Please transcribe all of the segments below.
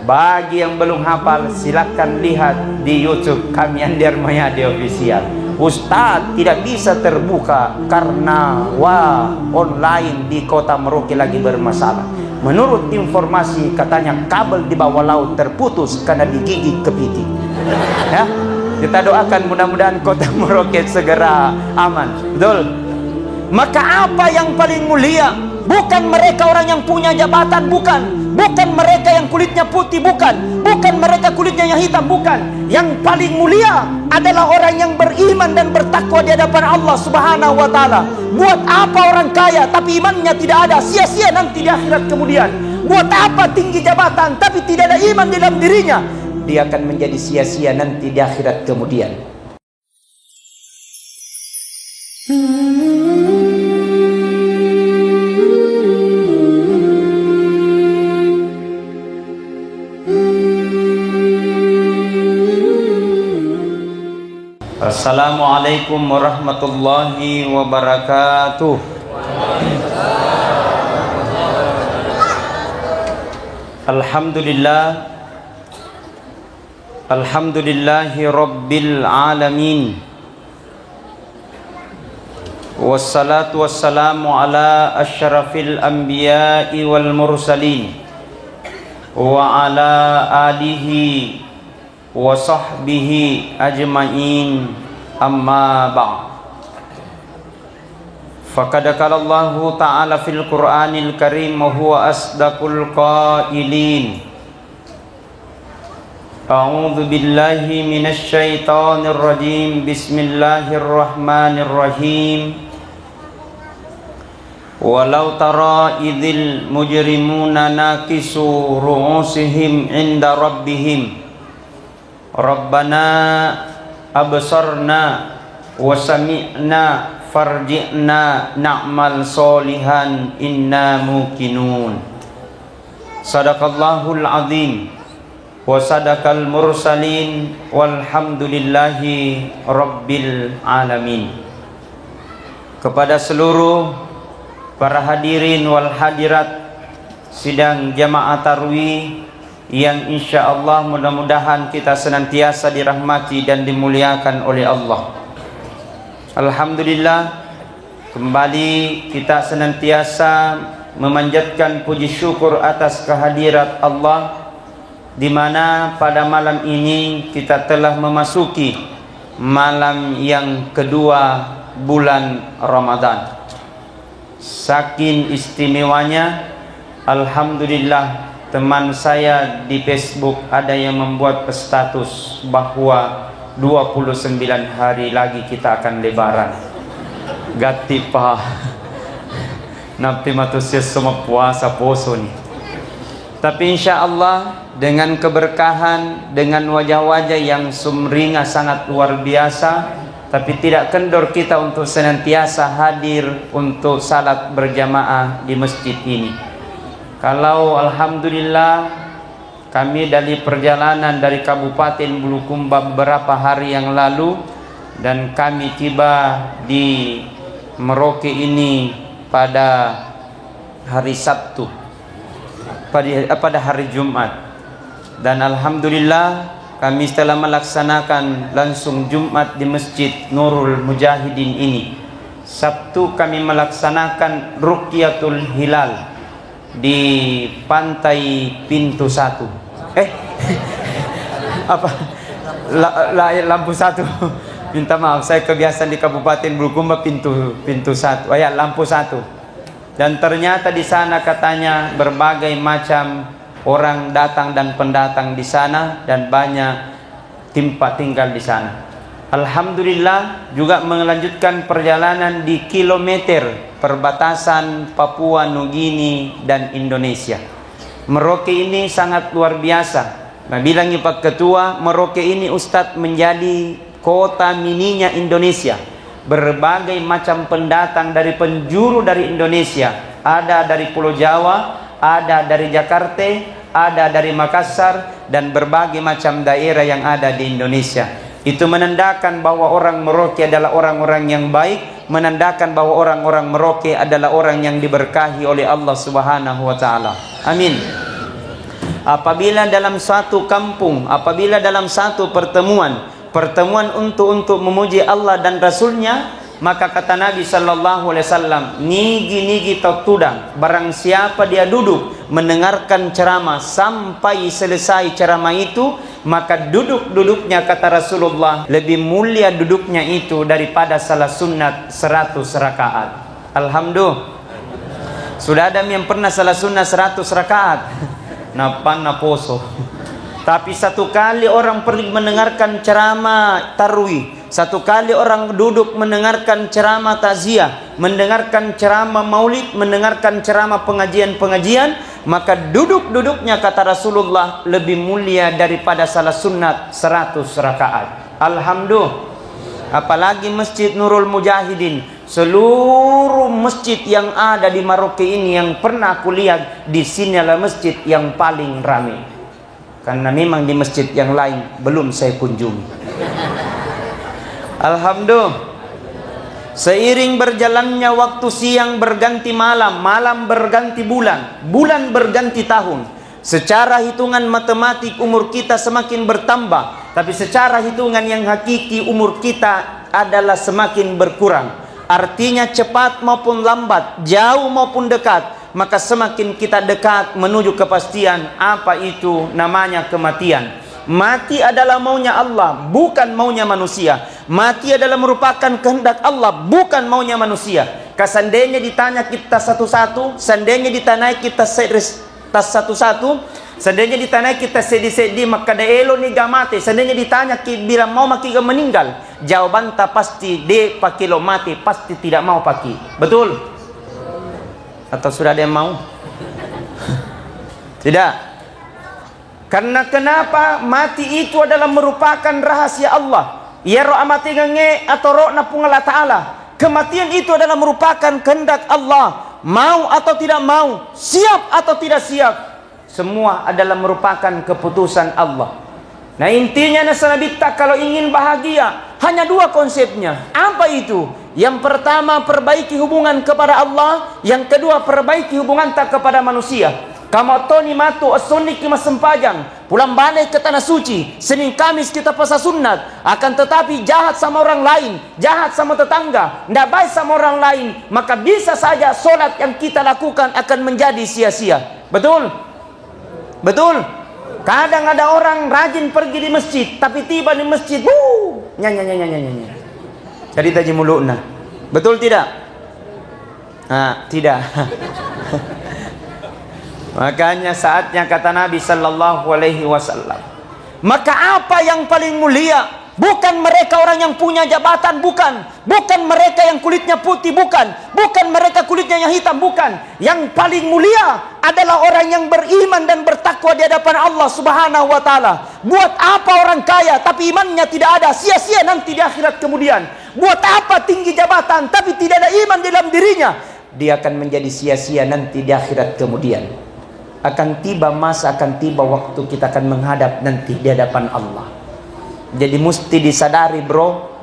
Bagi yang belum hafal, silakan lihat di YouTube kami Andy Armayadi Official. Ustadz tidak bisa terbuka karena online di kota Merauke lagi bermasalah. Menurut informasi katanya kabel di bawah laut terputus karena digigit kepiting. Ya, kita doakan mudah-mudahan kota Merauke segera aman. Betul. Maka apa yang paling mulia? Bukan mereka orang yang punya jabatan, bukan mereka yang kulitnya putih, bukan mereka kulitnya yang hitam, bukan. Yang paling mulia adalah orang yang beriman dan bertakwa di hadapan Allah Subhanahu wa taala. Buat apa orang kaya tapi imannya tidak ada, sia-sia nanti di akhirat kemudian. Buat apa tinggi jabatan tapi tidak ada iman di dalam dirinya, dia akan menjadi sia-sia nanti di akhirat kemudian. Assalamualaikum warahmatullahi wabarakatuh. Alhamdulillahi rabbil alamin. Wassalatu wassalamu ala asyrafil anbiya'i wal mursalin wa ala alihi wa sahbihi ajma'in, amma ba'd. Faqad qala Allahu ta'ala fil Qur'anil Karim wa huwa asdaqul qailin. A'udzu billahi minasy syaithanir rajim. Bismillahirrahmanirrahim. Walau tara idzil mujrimuna nakisu ru'usihim 'inda rabbihim Rabbana absarna wa sami'na farji'na na'mal solihan inna muqinun. Sadaqallahul azim wa sadaqal mursalin walhamdulillahi rabbil alamin. Kepada seluruh para hadirin wal hadirat sidang jamaah tarwih yang insya Allah mudah-mudahan kita senantiasa dirahmati dan dimuliakan oleh Allah. Alhamdulillah, kembali kita senantiasa memanjatkan puji syukur atas kehadirat Allah, di mana pada malam ini kita telah memasuki malam yang kedua bulan Ramadan. Saking istimewanya, alhamdulillah, teman saya di Facebook ada yang membuat status bahwa 29 hari lagi kita akan lebaran. Gatipa nanti manusia semua puasa poso nih. Tapi insya Allah dengan keberkahan, dengan wajah-wajah yang sumringah sangat luar biasa, tapi tidak kendor kita untuk senantiasa hadir untuk salat berjamaah di masjid ini. Kalau alhamdulillah kami dari perjalanan dari Kabupaten Bulukumba beberapa hari yang lalu, dan kami tiba di Merauke ini pada hari Sabtu, pada hari Jumat, dan alhamdulillah kami setelah melaksanakan langsung Jumat di Masjid Nurul Mujahidin ini, Sabtu kami melaksanakan Rukyatul Hilal di pantai Pintu 1. Lampu 1. Minta maaf, saya kebiasaan di Kabupaten Bulukumba pintu 1. Ya, lampu 1. Dan ternyata di sana katanya berbagai macam orang datang dan pendatang di sana, dan banyak tempat tinggal di sana. Alhamdulillah juga melanjutkan perjalanan di kilometer perbatasan Papua Nugini dan Indonesia. Merauke ini sangat luar biasa. Nah, bilangnya Pak Ketua, Merauke ini Ustadz menjadi kota mininya Indonesia. Berbagai macam pendatang dari penjuru dari Indonesia. Ada dari Pulau Jawa, ada dari Jakarta, ada dari Makassar, dan berbagai macam daerah yang ada di Indonesia. Itu menandakan bahwa orang Merauke adalah orang-orang yang baik, menandakan bahwa orang-orang Merauke adalah orang yang diberkahi oleh Allah Subhanahu wa taala. Amin. Apabila dalam suatu kampung, apabila dalam satu pertemuan untuk memuji Allah dan Rasulnya, maka kata Nabi sallallahu alaihi wasallam, nigi tudang, barang siapa dia duduk mendengarkan ceramah sampai selesai ceramah itu, maka duduknya kata Rasulullah lebih mulia duduknya itu daripada salat sunat 100 rakaat. Alhamdulillah. Sudah ada yang pernah salat sunat 100 rakaat? Napan naposo. Tapi satu kali orang pergi mendengarkan ceramah tarwih, satu kali orang duduk mendengarkan ceramah takziah, mendengarkan ceramah maulid, mendengarkan ceramah pengajian-pengajian, maka duduknya kata Rasulullah lebih mulia daripada salat sunat 100 rakaat. Alhamdulillah. Apalagi Masjid Nurul Mujahidin, seluruh masjid yang ada di Maroke ini yang pernah aku lihat, di sini adalah masjid yang paling ramai. Karena memang di masjid yang lain belum saya kunjungi. Alhamdulillah. Seiring berjalannya waktu, siang berganti malam, malam berganti bulan, bulan berganti tahun. Secara hitungan matematik umur kita semakin bertambah, tapi secara hitungan yang hakiki umur kita adalah semakin berkurang. Artinya cepat maupun lambat, jauh maupun dekat, maka semakin kita dekat menuju kepastian apa itu namanya kematian. Mati adalah maunya Allah, bukan maunya manusia. Mati adalah merupakan kehendak Allah, bukan maunya manusia. Seandainya ditanya kita satu-satu, seandainya ditanya kita satu-satu, seandainya ditanya kita sedih-sedih, maka daelo ni gamate. Seandainya ditanya bila mau maki meninggal, jawaban tak pasti de pakilo mati, pasti tidak mau paki. Betul? Atau sudah ada yang mau? Tidak. Karena kenapa? Mati itu adalah merupakan rahasia Allah. Ya roh amati gange atau roh napung Allah Ta'ala. Kematian itu adalah merupakan kehendak Allah. Mau atau tidak mau, siap atau tidak siap, semua adalah merupakan keputusan Allah. Nah intinya nasanabita kalau ingin bahagia, hanya dua konsepnya. Apa itu? Yang pertama, perbaiki hubungan kepada Allah. Yang kedua, perbaiki hubungan tak kepada manusia. Kamu toni matu asunni kima sempajang, pulang balik ke tanah suci, Senin Kamis kita puasa sunat. Akan tetapi jahat sama orang lain, jahat sama tetangga, tidak baik sama orang lain, maka bisa saja solat yang kita lakukan akan menjadi sia-sia. Betul? Betul? Kadang ada orang rajin pergi di masjid, tapi tiba di masjid, nyanyi. Jadi taji mulutna. Betul tidak? Tidak. Makanya saatnya kata Nabi sallallahu alaihi wasallam, maka apa yang paling mulia? Bukan mereka orang yang punya jabatan, bukan mereka yang kulitnya putih, bukan mereka kulitnya yang hitam, bukan. Yang paling mulia adalah orang yang beriman dan bertakwa di hadapan Allah Subhanahu wa taala. Buat apa orang kaya tapi imannya tidak ada, sia-sia nanti di akhirat kemudian. Buat apa tinggi jabatan tapi tidak ada iman dalam dirinya, dia akan menjadi sia-sia nanti di akhirat kemudian. Akan tiba masa, akan tiba waktu kita akan menghadap nanti di hadapan Allah. Jadi mesti disadari bro,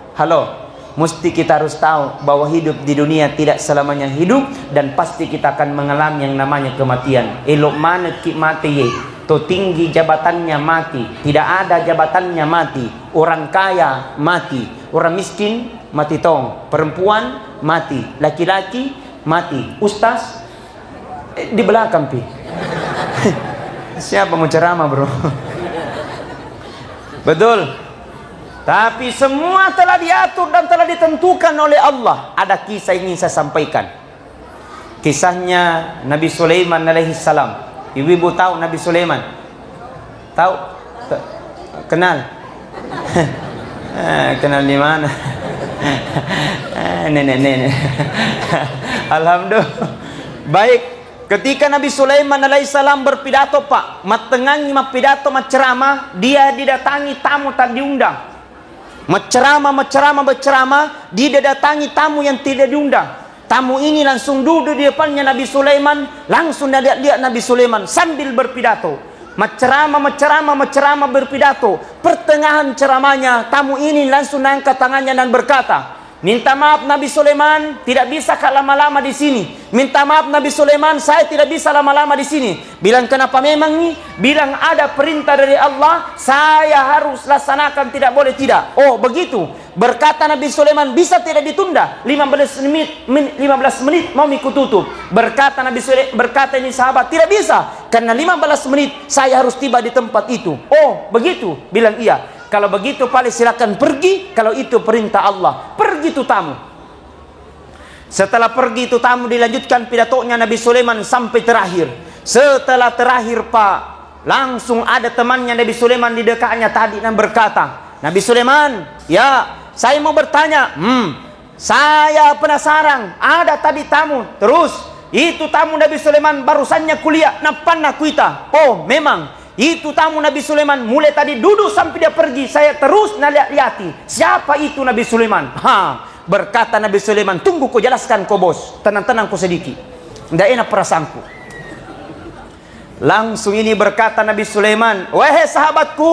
mesti kita harus tahu bahwa hidup di dunia tidak selamanya hidup, dan pasti kita akan mengalami yang namanya kematian. Elok mana ki mati ye, to tinggi jabatannya mati, tidak ada jabatannya mati. Orang kaya mati, orang miskin mati tong, perempuan mati, laki-laki mati, ustaz di belakang pi. Siapa mau ceramah bro? Betul. Tapi semua telah diatur dan telah ditentukan oleh Allah. Ada kisah yang ingin saya sampaikan. Kisahnya Nabi Sulaiman alaihi salam. Ibu-ibu tahu Nabi Sulaiman? Tahu? Kenal? Kenal di mana? Nenek. Alhamdulillah. Baik. Ketika Nabi Sulaiman alaihissalam berpidato pak, matengangi pidato ceramah, dia didatangi tamu tak diundang. Berceramah, dia didatangi tamu yang tidak diundang. Tamu ini langsung duduk di depannya Nabi Sulaiman, langsung dia lihat Nabi Sulaiman sambil berpidato. Berpidato. Pertengahan ceramahnya, tamu ini langsung angkat tangannya dan berkata, Minta maaf Nabi Sulaiman, tidak bisa lama-lama di sini. Minta maaf Nabi Sulaiman, saya tidak bisa lama-lama di sini. Bilang kenapa memang nih? Bilang ada perintah dari Allah, saya harus laksanakan, tidak boleh tidak. Oh begitu. Berkata Nabi Sulaiman, bisa tidak ditunda? 15 menit mau ikut tutup. Berkata Nabi Sulaiman, berkata ini sahabat, tidak bisa. Karena 15 menit saya harus tiba di tempat itu. Oh begitu. Bilang iya. Kalau begitu paling silakan pergi. Kalau itu perintah Allah, pergi itu tamu. Setelah pergi itu tamu, dilanjutkan pidatonya Nabi Sulaiman sampai terakhir. Setelah terakhir Pak, langsung ada temannya Nabi Sulaiman di dekatnya tadi dan berkata, Nabi Sulaiman, ya saya mau bertanya. Saya penasaran, ada tadi tamu. Terus itu tamu Nabi Sulaiman barusannya kuliah napana kuita. Oh memang itu tamu Nabi Sulaiman, mulai tadi duduk sampai dia pergi, saya terus lihat-lihati. Siapa itu Nabi Sulaiman? Berkata Nabi Sulaiman, tunggu kau jelaskan kau bos. Tenang-tenang kau sedikit, tidak enak perasaanku. Langsung ini berkata Nabi Sulaiman, wahai sahabatku,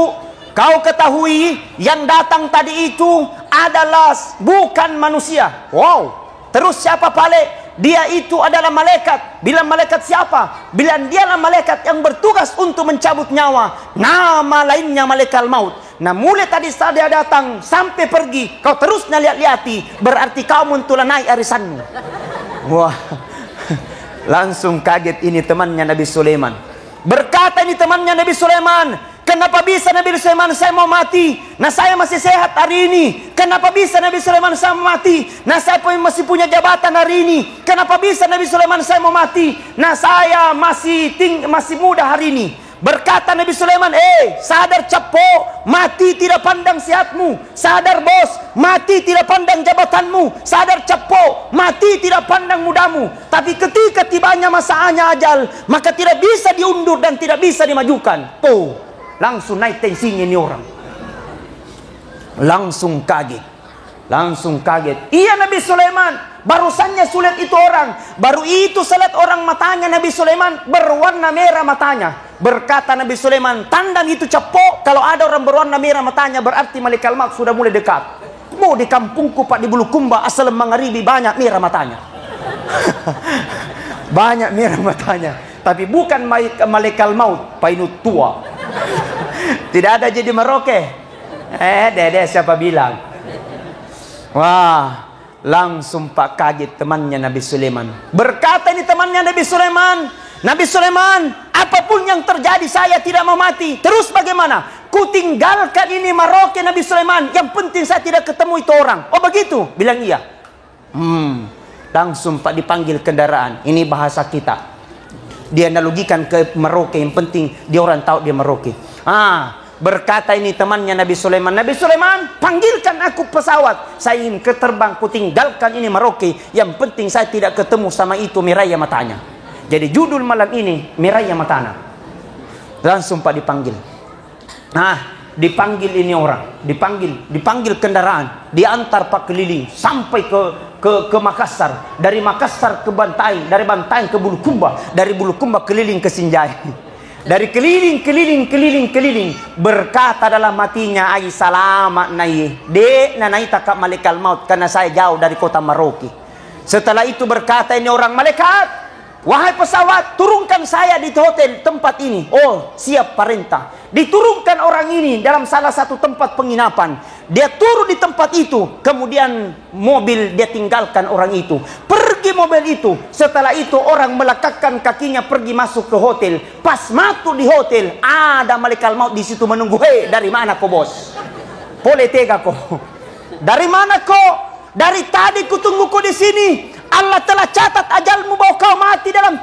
kau ketahui yang datang tadi itu adalah bukan manusia. Wow. Terus siapa pale? Dia itu adalah malaikat. Bilang malaikat siapa? Bilang dialah malaikat yang bertugas untuk mencabut nyawa. Nama lainnya malaikat maut. Nah mulai tadi saat dia datang sampai pergi, kau terus lihat-lihati, berarti kau muntulah naik arisanmu. Wah, langsung kaget ini temannya Nabi Sulaiman. Berkata ini temannya Nabi Sulaiman, kenapa bisa Nabi Sulaiman saya mau mati? Nah saya masih sehat hari ini. Kenapa bisa Nabi Sulaiman saya mau mati? Nah saya masih punya jabatan hari ini. Kenapa bisa Nabi Sulaiman saya mau mati? Nah saya masih muda hari ini. Berkata Nabi Sulaiman, sadar capo, mati tidak pandang sehatmu. Sadar bos, mati tidak pandang jabatanmu. Sadar capo, mati tidak pandang mudamu. Tapi ketika tibanya masanya ajal, maka tidak bisa diundur dan tidak bisa dimajukan. Tuh, langsung naik tensinya ini orang. Langsung kaget. Iya Nabi Sulaiman, barusannya sulit itu orang. Baru itu salat orang matanya Nabi Sulaiman berwarna merah matanya. Berkata Nabi Sulaiman, tandang itu cepo. Kalau ada orang berwarna merah matanya, berarti malaikat maut sudah mulai dekat. Mau di kampungku Pak, di Bulukumba asal mengaribi banyak merah matanya. Banyak merah matanya. Tapi bukan malaikat maut, painut tua. Tidak ada jadi Merauke. Dede siapa bilang? Wah, langsung Pak kaget temannya Nabi Sulaiman. Berkata ini temannya Nabi Sulaiman, Nabi Sulaiman, apapun yang terjadi saya tidak mau mati. Terus bagaimana? Ku tinggalkan ini Merauke Nabi Sulaiman. Yang penting saya tidak ketemu itu orang. Oh begitu? Bilang iya. Langsung Pak dipanggil kendaraan. Ini bahasa kita. Dia analogikan ke Merauke. Yang penting dia orang tahu dia Merauke. Berkata ini temannya Nabi Sulaiman, Nabi Sulaiman, panggilkan aku pesawat. Saya ingin keterbang, ku tinggalkan ini Merauke. Yang penting saya tidak ketemu sama itu Miraya matanya. Jadi judul malam ini Miraya matana. Langsung Pak dipanggil. Dipanggil ini orang, dipanggil kendaraan, diantar Pak keliling sampai ke Makassar. Dari Makassar ke Bantaeng, dari Bantaeng ke Bulukumba, dari Bulukumba keliling ke Sinjai. Dari keliling, berkata dalam hatinya, ay salamat nai, nanai takap malaikat maut karena saya jauh dari kota Merauke. Setelah itu berkata ini orang, malaikat, wahai pesawat, turunkan saya di hotel tempat ini. Oh, siap perintah. Diturunkan orang ini dalam salah satu tempat penginapan. Dia turun di tempat itu, kemudian mobil dia tinggalkan orang itu. Pergi mobil itu. Setelah itu orang melekakkan kakinya pergi masuk ke hotel. Pas masuk di hotel, ada malaikat maut di situ menunggu. Hei, dari mana kau bos? Boleh tega kau? Dari mana kau? Dari tadi kutunggu kau di sini. Allah telah catat ajalmu bahwa kau mati dalam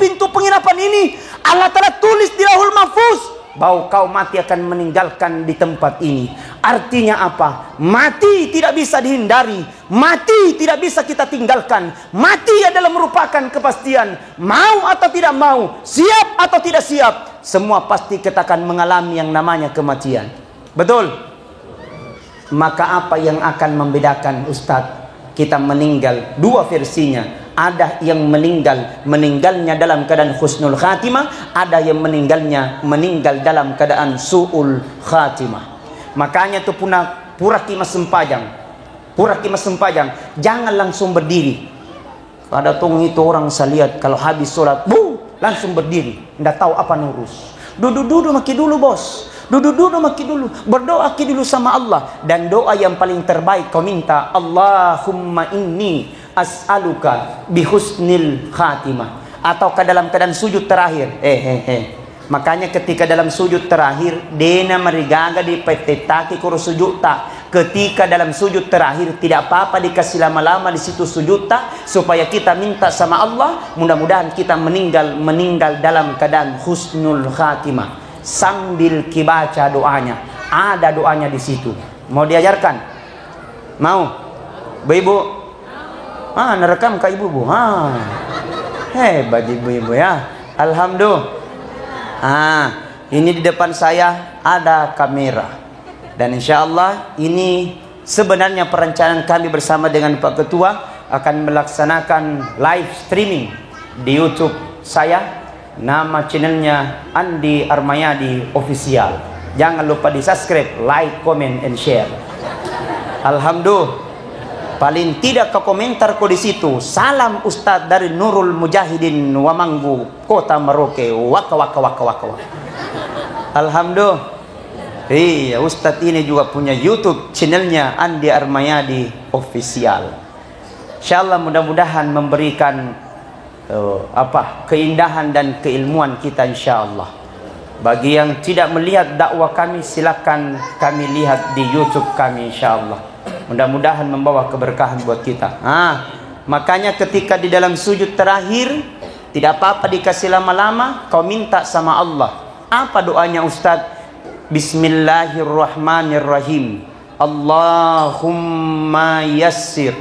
pintu penginapan ini. Allah telah tulis di Lauhul Mahfuz bahwa kau mati akan meninggalkan di tempat ini. Artinya apa? Mati tidak bisa dihindari. Mati tidak bisa kita tinggalkan. Mati adalah merupakan kepastian. Mau atau tidak mau, siap atau tidak siap, semua pasti kita akan mengalami yang namanya kematian. Betul? Maka apa yang akan membedakan Ustadz? Kita meninggal, dua versinya. Ada yang meninggalnya dalam keadaan husnul khatimah, ada yang meninggal dalam keadaan su'ul khatimah. Makanya itu Puraki Mas Sempajang, pura kimas sempajang, jangan langsung berdiri. Ada tong itu orang saya lihat kalau habis sholat, langsung berdiri, nggak tahu apa nurus. Duduk maki dulu bos, duduk maki dulu, berdoa ki dulu sama Allah. Dan doa yang paling terbaik kau minta, Allahumma inni as'aluka bihusnil khatimah. Atau ke dalam keadaan sujud terakhir, makanya ketika dalam sujud terakhir, dena marigaga di petetaki kuru sujud tak. Ketika dalam sujud terakhir tidak apa-apa dikasih lama-lama di situ sujud tak, supaya kita minta sama Allah, mudah-mudahan kita meninggal dalam keadaan husnul khatimah. Sambil kibaca doanya, ada doanya di situ. Mau diajarkan? Mau? Ibu? Nerekam ke ibu-ibu. Hebat ibu-ibu ya. Alhamdulillah. Ini di depan saya ada kamera. Dan insya Allah ini sebenarnya perencanaan kami bersama dengan Pak Ketua akan melaksanakan live streaming di YouTube saya. Nama channelnya Andi Armayadi Official. Jangan lupa di subscribe, like, comment, and share. Alhamdulillah. Paling tidak ke komentar ko di situ. Salam Ustadz dari Nurul Mujahidin Wamanggu, Kota Merauke. Waka. Alhamdulillah. Iya, Ustadz ini juga punya YouTube channelnya Andi Armayadi Official. Insyaallah mudah-mudahan memberikan keindahan dan keilmuan kita insyaallah. Bagi yang tidak melihat dakwah kami, silakan kami lihat di YouTube kami insyaallah. Mudah-mudahan membawa keberkahan buat kita. Makanya ketika di dalam sujud terakhir tidak apa-apa dikasih lama-lama, kau minta sama Allah. Apa doanya Ustadz? Bismillahirrahmanirrahim. Allahumma yassir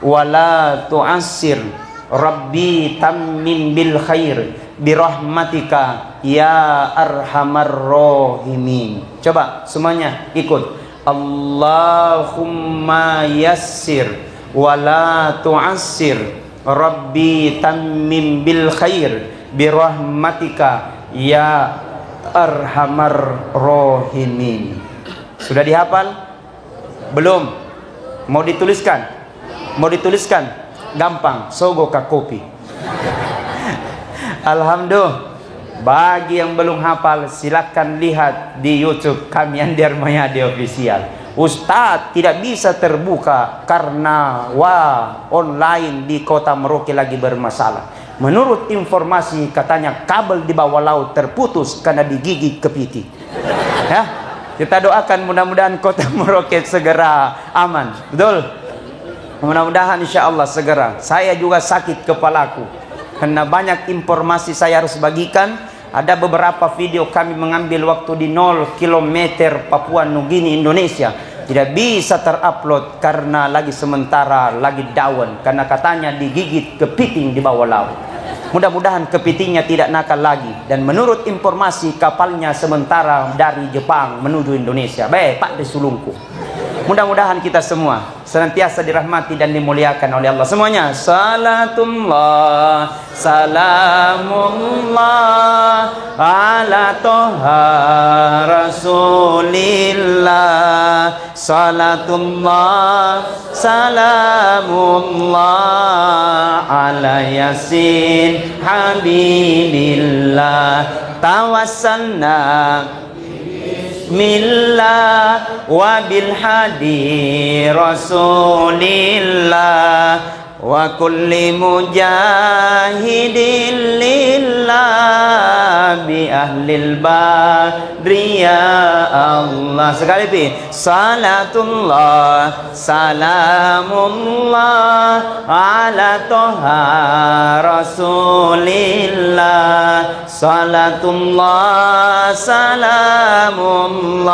wa la tu'assir. Rabbi tammin bil khair birahmatika ya arhamar rahimin. Coba semuanya ikut. Allahumma yassir wa la tu'assir. Rabbi tammin bil khair birahmatika ya arhamar rahimin. Sudah dihafal? Belum? Mau dituliskan? Gampang, sogo ka kopi. Alhamdulillah. Bagi yang belum hafal, silakan lihat di YouTube kami Andi Armayadi Official. Ustadz tidak bisa terbuka karena online di Kota Merauke lagi bermasalah. Menurut informasi katanya kabel di bawah laut terputus karena digigit kepiting. Ya, kita doakan mudah-mudahan Kota Merauke segera aman. Betul? Mudah-mudahan insya Allah segera. Saya juga sakit kepalaku karena banyak informasi saya harus bagikan. Ada beberapa video kami mengambil waktu di 0 km Papua Nugini Indonesia. Tidak bisa terupload karena lagi sementara lagi down karena katanya digigit kepiting di bawah laut. Mudah-mudahan kepitingnya tidak nakal lagi. Dan menurut informasi kapalnya sementara dari Jepang menuju Indonesia. Baik Pak di Sulungku. Mudah-mudahan kita semua senantiasa dirahmati dan dimuliakan oleh Allah semuanya. Salatullah, salamullah ala toha rasulillah. Salatullah, salamullah ala yasin habibillah. Tawassalna Bismillah wa bil hadi rasulillah wa kulli mujahidin lillah bi ahlil badri ya Allah. Sekali lagi. Salatullah, salamullah ala toha rasulillah. Salatullah, salamullah.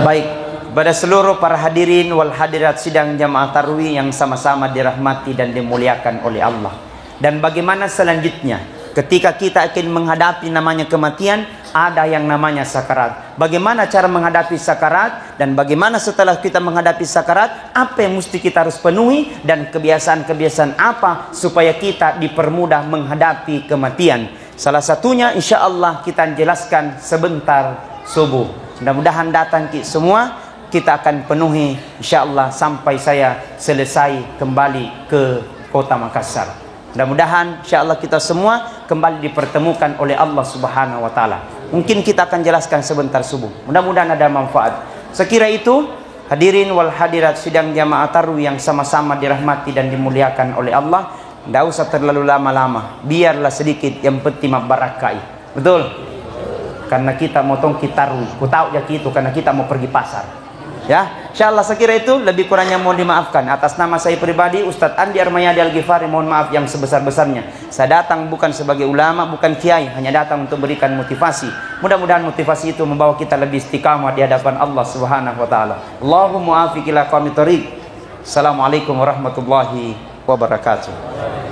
Baik, pada seluruh para hadirin wal hadirat sidang jamaah tarwih yang sama-sama dirahmati dan dimuliakan oleh Allah. Dan bagaimana selanjutnya? Ketika kita akan menghadapi namanya kematian, ada yang namanya sakarat. Bagaimana cara menghadapi sakarat? Dan bagaimana setelah kita menghadapi sakarat, apa yang mesti kita harus penuhi? Dan kebiasaan-kebiasaan apa supaya kita dipermudah menghadapi kematian? Salah satunya insya Allah kita jelaskan sebentar subuh. Mudah-mudahan datang semua, kita akan penuhi insyaallah sampai saya selesai kembali ke kota Makassar. Mudah-mudahan insyaallah kita semua kembali dipertemukan oleh Allah Subhanahu wa taala. Mungkin kita akan jelaskan sebentar subuh. Mudah-mudahan ada manfaat. Sekira itu, hadirin wal hadirat sidang jamaah taruh yang sama-sama dirahmati dan dimuliakan oleh Allah, tidak usah terlalu lama-lama. Biarlah sedikit, yang penting barakai. Betul? Karena kita motong kita taruh. Ku tahu ya gitu karena kita mau pergi pasar. Ya, insyaallah sekira itu, lebih kurangnya mohon dimaafkan. Atas nama saya pribadi Ustadz Andi Armayadi Al-Ghifari, mohon maaf yang sebesar-besarnya. Saya datang bukan sebagai ulama, bukan kiai, hanya datang untuk berikan motivasi. Mudah-mudahan motivasi itu membawa kita lebih istiqamah di hadapan Allah Subhanahu wa taala. Allahumma afiq ila qawmit thoriq. Assalamualaikum warahmatullahi wabarakatuh.